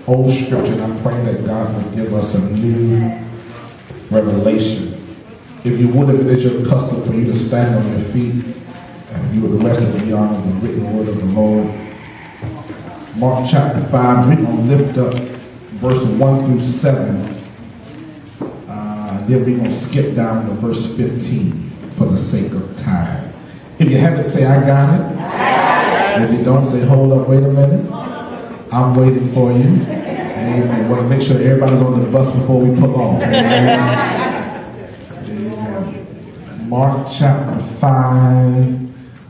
old scripture, and I'm praying that God will give us a new revelation. If you would, if it is your custom for you to stand on your feet, and you would rest as we honor the written word of the Lord. Mark chapter 5, we're going to lift up verse 1 through 7. Then we're going to skip down to verse 15 for the sake of time. If you have it, say, I got it. If you don't, say, hold up, wait a minute. I'm waiting for you. Amen. I want to make sure everybody's on the bus before we pull off. Amen. Mark chapter 5.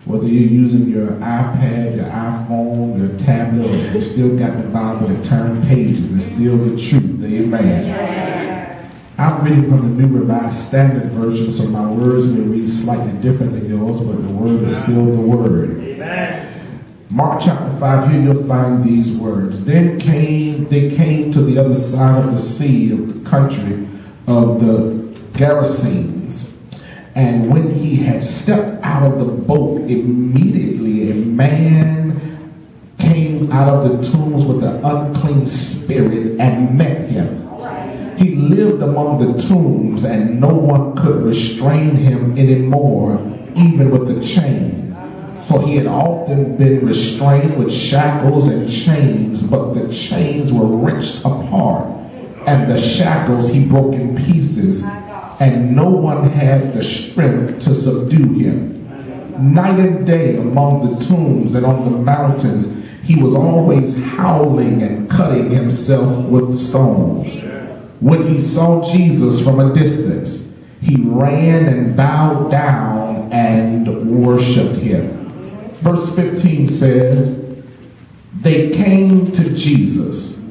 Whether you're using your iPad, your iPhone, your tablet, or you still got the Bible that turn pages, it's still the truth. Amen. I'm reading from the New Revised Standard Version, so my words may read slightly different than yours, but the word is still the word. Amen. Mark chapter 5, here you'll find these words. Then they came to the other side of the sea, of the country of the Gerasenes. And when he had stepped out of the boat, immediately a man came out of the tombs with an unclean spirit and met him. He lived among the tombs, and no one could restrain him anymore, even with a chain. For he had often been restrained with shackles and chains, but the chains were wrenched apart, and the shackles he broke in pieces, and no one had the strength to subdue him. Night and day among the tombs and on the mountains, he was always howling and cutting himself with stones. When he saw Jesus from a distance, he ran and bowed down and worshiped him. Verse 15 says, they came to Jesus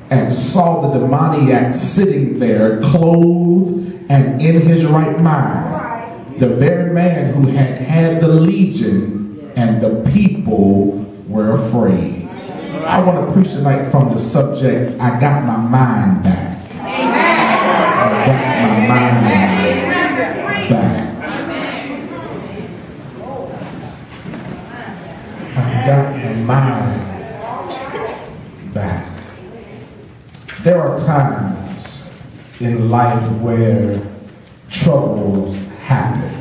and saw the demoniac sitting there, clothed and in his right mind, the very man who had had the legion, and the people were afraid. I want to preach tonight from the subject, I got my mind back. I got my mind back. I got my mind back. There are times in life where troubles happen.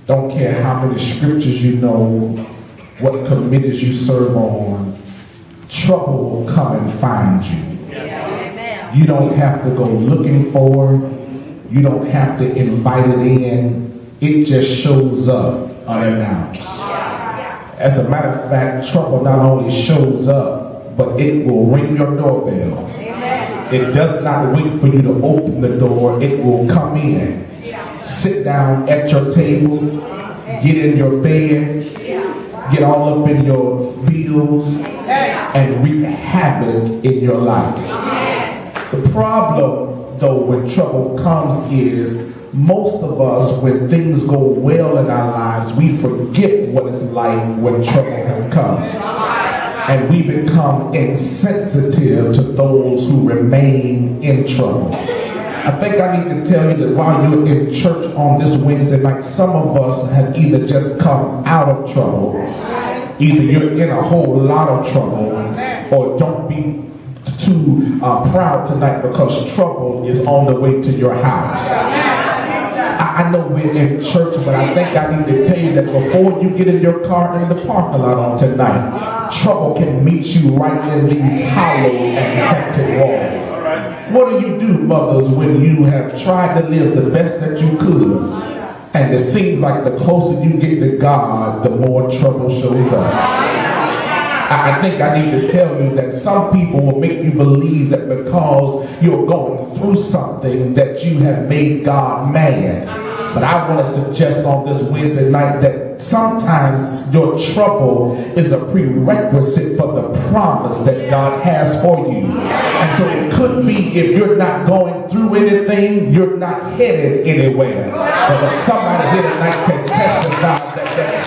Don't care how many scriptures you know, what committees you serve on, trouble will come and find you. You don't have to go looking for it. You don't have to invite it in. It just shows up unannounced. As a matter of fact, trouble not only shows up, but it will ring your doorbell. It does not wait for you to open the door. It will come in, sit down at your table, get in your bed, get all up in your feels, and wreak havoc in your life. The problem, though, when trouble comes is most of us, when things go well in our lives, we forget what it's like when trouble has come. And we become insensitive to those who remain in trouble. I think I need to tell you that while you're in church on this Wednesday night, some of us have either just come out of trouble, either you're in a whole lot of trouble, or don't be too proud tonight because trouble is on the way to your house. I know we're in church, but I think I need to tell you that before you get in your car in the parking lot on tonight, trouble can meet you right in these hollow and scented walls. What do you do, mothers, when you have tried to live the best that you could, and it seems like the closer you get to God, the more trouble shows up? I think I need to tell you that some people will make you believe that because you're going through something that you have made God mad. But I want to suggest on this Wednesday night that sometimes your trouble is a prerequisite for the promise that God has for you. And so it could be if you're not going through anything, you're not headed anywhere. But somebody here tonight can testify that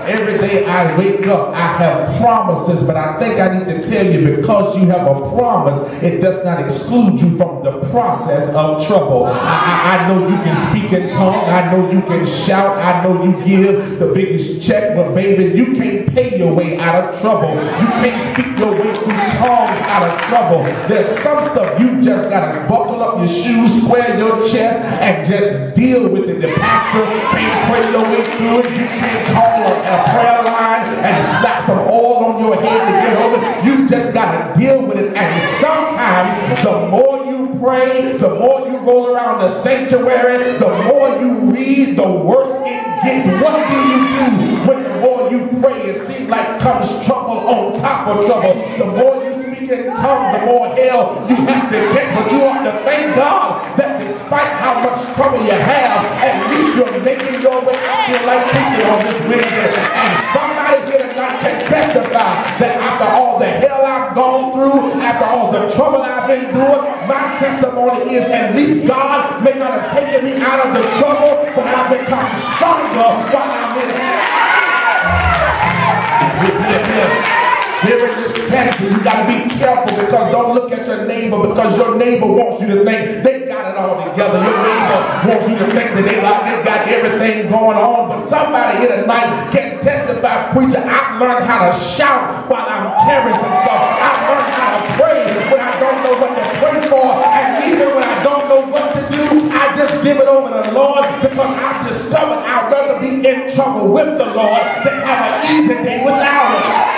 every day I wake up, I have promises, but I think I need to tell you, because you have a promise, it does not exclude you from the process of trouble. I know you can speak in tongues. I know you can shout. I know you give the biggest check, but baby, you can't pay your way out of trouble. You can't speak your way through tongues out of trouble. There's some stuff you just got to buckle up your shoes, square your chest, and just deal with it. The pastor can't pray your way through it. You can't call a prayer line and slap some oil on your head to get over it. You just got to deal with it. And sometimes the more you pray, the more you roll around the sanctuary, the more you read, the worse it gets. What do you do when the more you pray, it seems like comes trouble on top of trouble? The more you speak in tongues, the more hell you have to get. But you ought to thank God that despite how much trouble you have, at least you're making your way. I feel like preaching on this Wednesday. And somebody here tonight can testify that after all the hell I've gone through, after all the trouble I've been doing, my testimony is at least God may not have taken me out of the trouble, but I've become stronger while I'm in it. Here in this text, you got to be careful, because don't look at your neighbor, because your neighbor wants you to think they got it all together. Your neighbor wants you to think that they got everything going on. But somebody here tonight can testify, preacher, I've learned how to shout while I'm carrying some stuff. I've learned how to pray when I don't know what to pray for. And even when I don't know what to do, I just give it over to the Lord, because I've discovered I'd rather be in trouble with the Lord than have an easy day without Him.